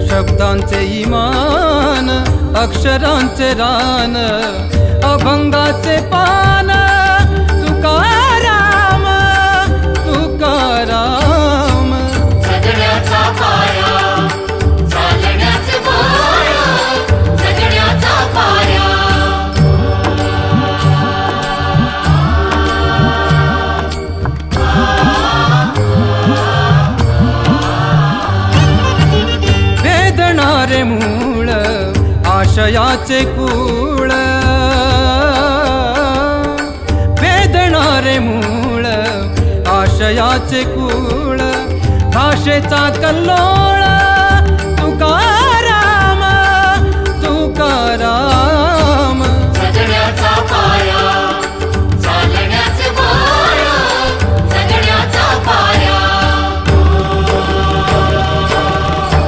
शब्दांचे इमान, अक्षरांचे रान, अभंगाचे पान, तुकाराम तुकाराम. जगण्याचा पाया, चालण्याचे पाया, जगण्याचा पाया. वेदणारे मूळ, आशयाचे कूळ, वेदणारे मूळ, आशयाचे कूळ, भाषेचा कल्लोळ,